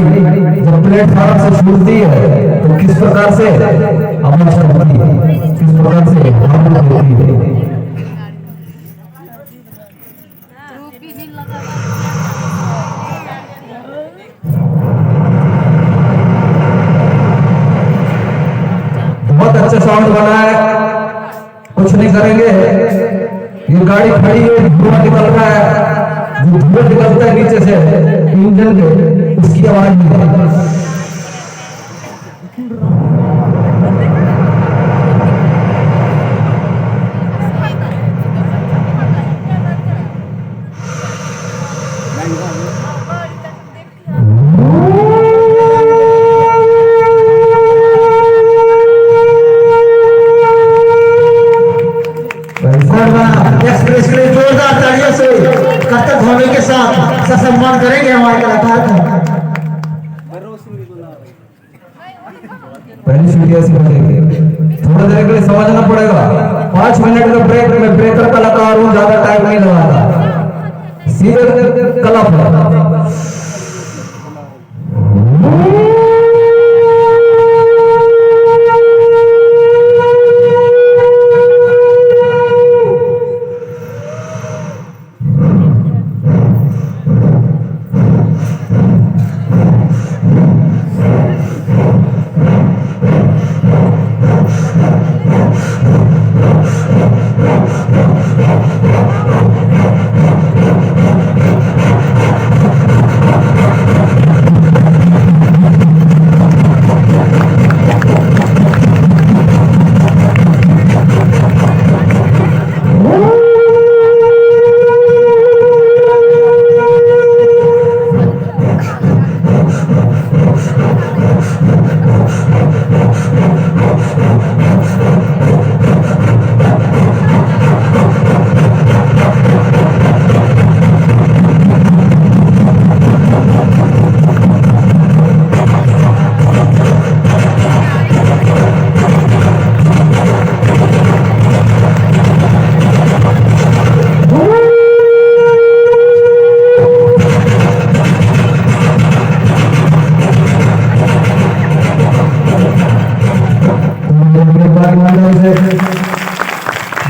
गाड़ी जब प्लेटफॉर्म से छूटती है तो किस प्रकार से आवाज होती है, किस प्रकार से आवाज होती है। बहुत अच्छा साउंड बना है, कुछ नहीं करेंगे। ये गाड़ी खड़ी है, धुआं निकल रहा है, जो धुआं निकलता है नीचे से इंजन के, उसकी आवाज नहीं है। एक्सप्रेस के लिए जोरदार तालियों से कर्तव्य भावना के साथ सम्मान करेंगे हमारे कलाकार का। पहली सीढ़ी ऐसी बनेगी, थोड़ा देर के लिए समझना पड़ेगा। 5 मिनट का ब्रेक में बेहतर कलाकार हूँ, ज्यादा टाइम नहीं लगाता, सीधे कला पर।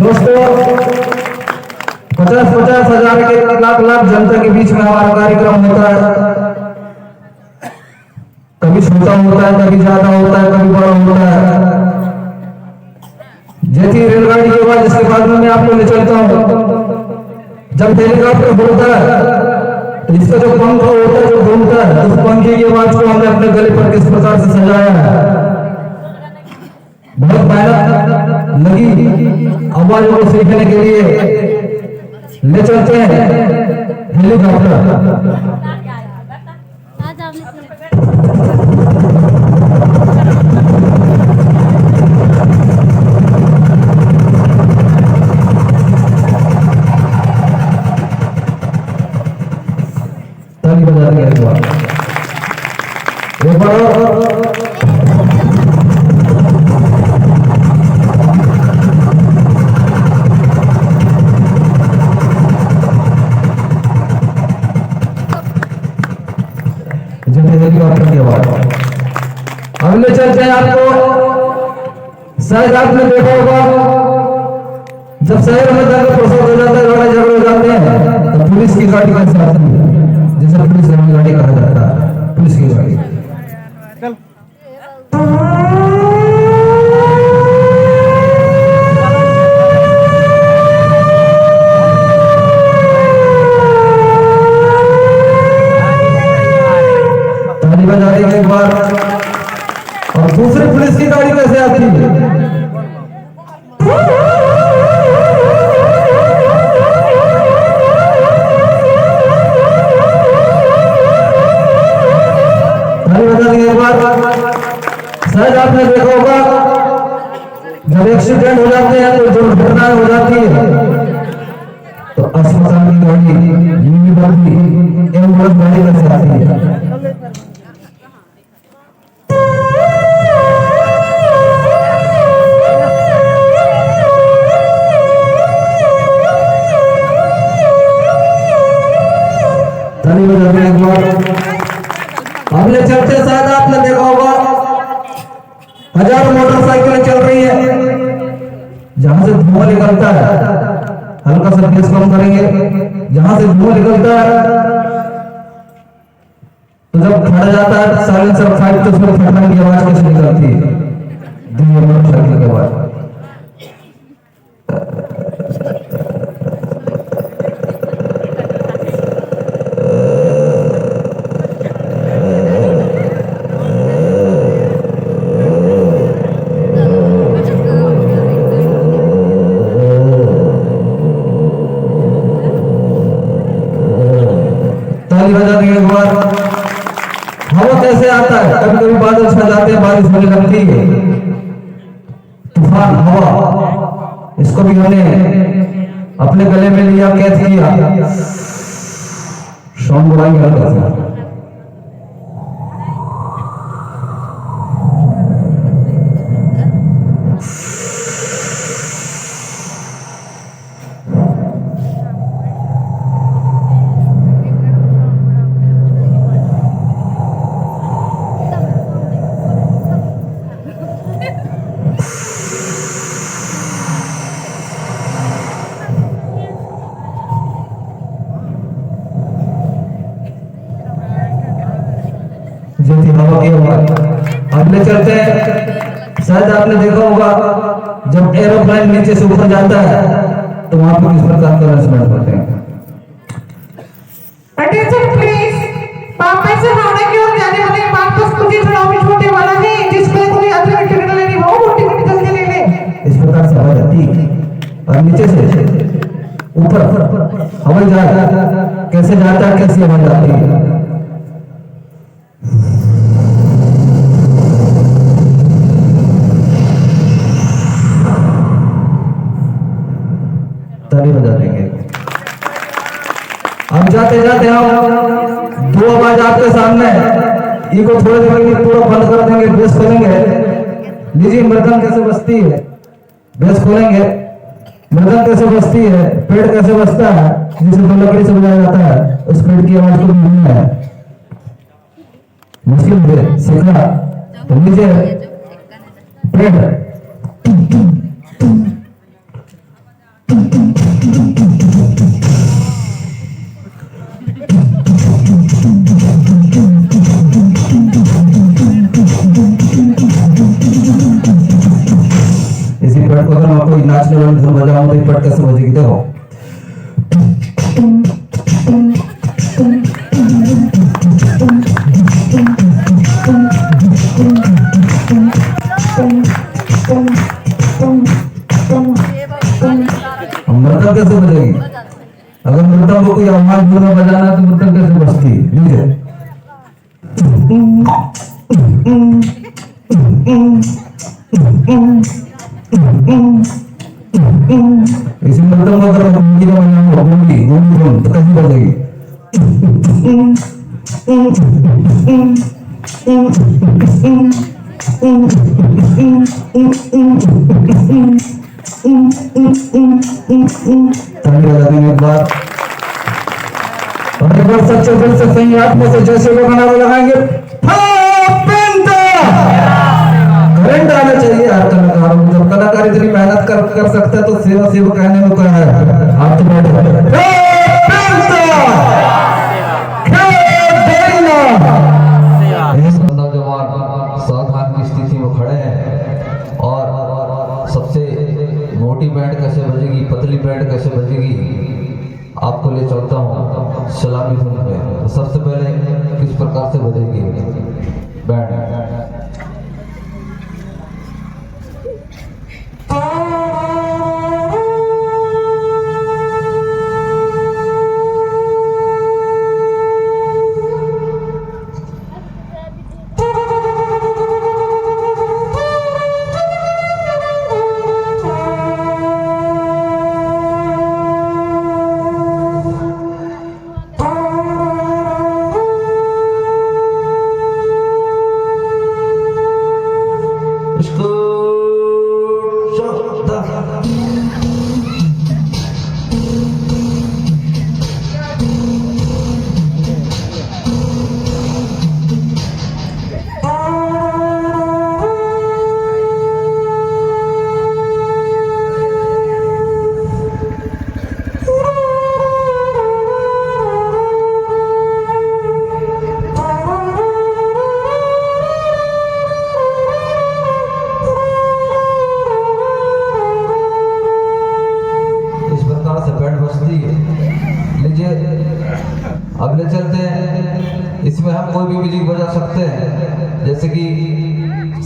दोस्तों 50-50 हजार के लाख जनता के बीच में हमारा कार्यक्रम होता है। कभी छोटा होता है, कभी ज्यादा होता है, कभी बड़ा होता है। जैसी रेलगाड़ी के बाद जिसके बाद में मैं आपको ले चलता हूँ, जब हेलीकॉप्टर बोलता है तो इसका जो पंख होता है, जो घूमता है, उस पंखे की आवाज को हमने अपने गले पर किस प्रकार से सजाया है। बहुत मेहनत लगी आवाजों को सीखने के लिए। ले चलते हैं हेलीकॉप्टर। ताली बजा दिया एक बार हेलीकॉप्टर की आवाज। अब ले चलते हैं आपको, शायद आपने देखा होगा जब शहर में जाकर प्रसव हो जाता है, लड़ाई झगड़े हो जाते हैं, तो पुलिस की गाड़ी कैसे आती है, जैसे पुलिस गाड़ी कहा जाता है, पुलिस की गाड़ी। बजा देंगे एक बार। और दूसरी पुलिस की गाड़ी कैसे आती है, बजा देंगे एक बार। शायद आपने देखा होगा जब एक्सीडेंट हो जाते हैं, तो दुर्घटनाएं हो जाती है, तो अस्पताल की गाड़ी, एम्बुलेंस गाड़ी कैसे आती है। ले चलते शायद आपने देखा होगा हजारों मोटरसाइकिलें चल रही है, जहां से धुआं निकलता है, हल्का सा गैस कम करेंगे, जहां से धुआं निकलता है तो जब खड़ा जाता है साइलेंसर फाइट तो उसमें फटने की आवाज कैसे निकलती है धुआं मोटरसाइकिल के बाद। ताली बजा देंगे एक बार। हवा कैसे आता है, कभी कभी बादल छा जाते हैं, बारिश होने लगती है, तूफान हवा, इसको भी हमने अपने गले में लिया, कैद किया, सॉन्ग बुलाएंगे हल्का सा। जैसी हवा की आवाज। अगले चलते हैं, शायद आपने देखा होगा जब एरोप्लेन नीचे से ऊपर जाता है तो वहां पर किस प्रकार का अनाउंसमेंट करते हैं। अटेंशन प्लीज, पापा से हावड़ा की ओर जाने वाले वापस मुझे चढ़ाव में छोड़ने वाला है, जिसको कोई अगले टिकट लेनी हो वो टिकट जल्दी ले ले। इस प्रकार से हवा जाती है और नीचे से ऊपर हवाई जहाज कैसे जाता है, कैसी हवा जाती है। ताली बजा देंगे। अब जाते जाते हम दो आवाज आपके सामने, इनको थोड़ी देर में पूरा बंद कर देंगे, बेस खोलेंगे। लीजिए, मृदंग कैसे बजती है, बेस खोलेंगे। मृदंग कैसे बजती है, पेड़ कैसे बजता है, जिसे तो लकड़ी से बजाया जाता है, उस पेड़ की आवाज को भी है मुश्किल है सीखना। तो लीजिए पेड़ इसी पट को अगर मैं कोई नाचने वाली धुन बजाऊं तो ये पट कैसे बजेगी, देखो। मृदंग कैसे बजेगी, अगर मृदंग को कोई आवाज में बजाना है तो मृदंग कैसे बजती है, लीजिए। इसी मृदंग को अगर गूंगी का बजाना हो, गूंगी गूंगी तो कैसी बजेगी। ताली बजा देंगे एक बार, और एक बार सच्चे दिल से सही आत्मा से जैसे वो गाना लगाएंगे। करंट आना चाहिए हर कलाकारों को, जब कलाकार इतनी मेहनत कर सकता है तो सेवा सेवा कहने में क्या है। आप तो नौजवान सावधान की स्थिति में खड़े हैं और सबसे मोटी बैंड कैसे बजेगी, पतली बैंड कैसे बजेगी, आपको ले चलता हूँ सलामी धुन में। तो सबसे पहले किस प्रकार से बजेगी बैंड। बजा सकते हैं, जैसे कि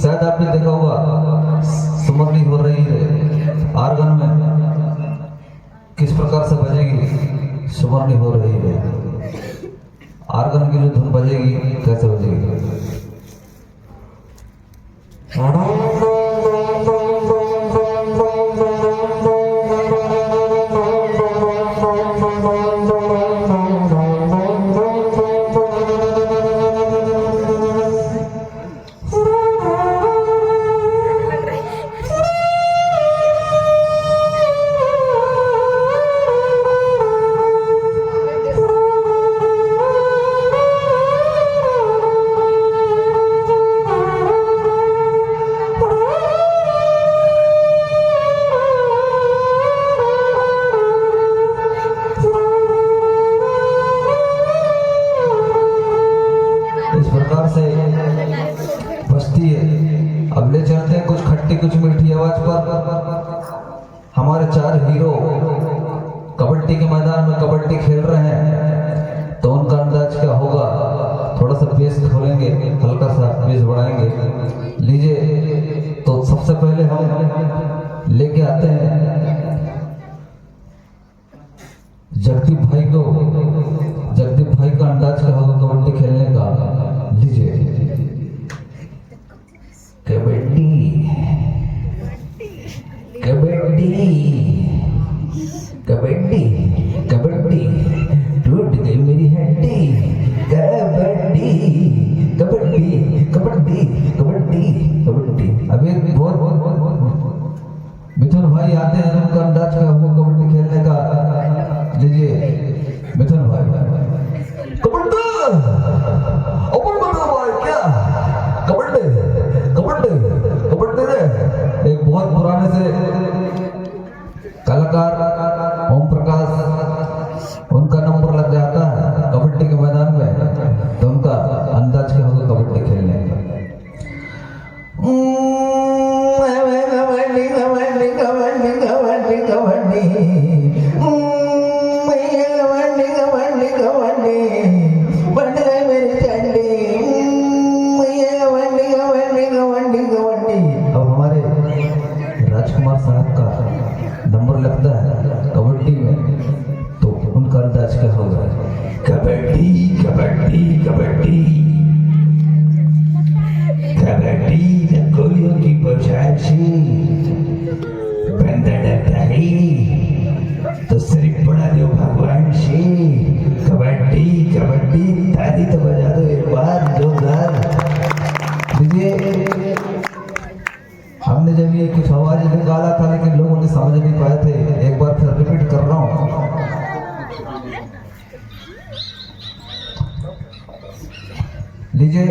शायद आपने देखा होगा सुमरनी हो रही है आर्गन में, किस प्रकार से बजेगी, सुमरनी हो रही है, आर्गन की जो धुन बजेगी कैसे बजेगी। से बजती है। अब ले चलते हैं कुछ खट्टी कुछ मीठी आवाज पर। हमारे 4 हीरो कबड्डी के मैदान में कबड्डी खेल रहे हैं, तो उनका अंदाज क्या होगा, थोड़ा सा बेस खोलेंगे, हल्का सा बेस बढ़ाएंगे। लीजिए, तो सबसे पहले हम लेके आते हैं जगदीप भाई को। जगदीप भाई का अंदाज क्या होगा कबड्डी खेलने का, लीजिए। कबड्डी कबड्डी कबड्डी कबड्डी टूट गई मेरी हड्डी, कबड्डी कबड्डी कबड्डी कबड्डी कबड्डी। अभी बहुत मिथुन भाई आते हैं, उनका अंदाज क्या होगा कबड्डी खेलने का, लीजिए मिथुन भाई। कबड्डी अपन बता भाई क्या, कबड्डी कबड्डी कबड्डी रे। एक बहुत पुराने से कलाकार ओम प्रकाश, उनका नंबर लग जाता है कबड्डी के मैदान में, तो उनका अंदाज क्या होगा कबड्डी खेलने का। कबड्डी कबड्डी कबड्डी कबड्डी कबड्डी कबड्डी कबड्डी कबड्डी बढ़ गई मेरी चंडी, कबड्डी कबड्डी कबड्डी कबड्डी। अब हमारे राजकुमार साहब का नंबर लगता है कबड्डी में, तो उनका अंदाज क्या होगा, कबड्डी कबड्डी कबड्डी कबड्डी। गोलियों की बौछार से बंदा डरता है, तो सिर्फ पड़ा दो भगवान से। कबड्डी कबड्डी, ताली तो बजा दो एक बार जोरदार। देखिए, हमने जब ये कुछ आवाज निकाला था, लेकिन लोगों ने समझ नहीं पाए थे। एक बार फिर रिपीट कर रहा हूँ। लीजिए,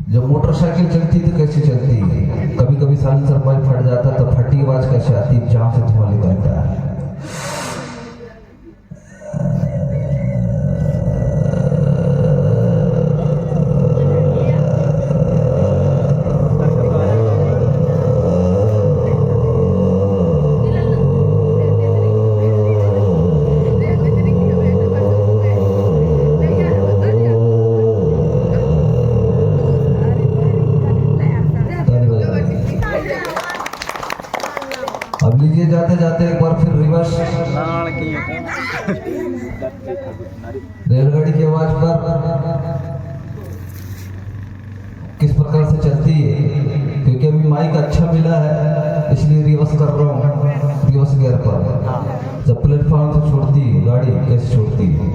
जब मोटरसाइकिल चलती तो कैसे चलती है, कभी कभी साइलेंसर पाइप फट जाता, तो फटी आवाज कैसे आती है, जहां से धुआं निकलता है। अब लीजिए, जाते जाते एक बार फिर रिवर्स रेलगाड़ी की आवाज पर किस प्रकार से चलती है, क्योंकि अभी माइक अच्छा मिला है इसलिए रिवर्स कर रहा हूँ। रिवर्स गियर पर जब प्लेटफॉर्म से छोड़ती है गाड़ी, कैसे छोड़ती है।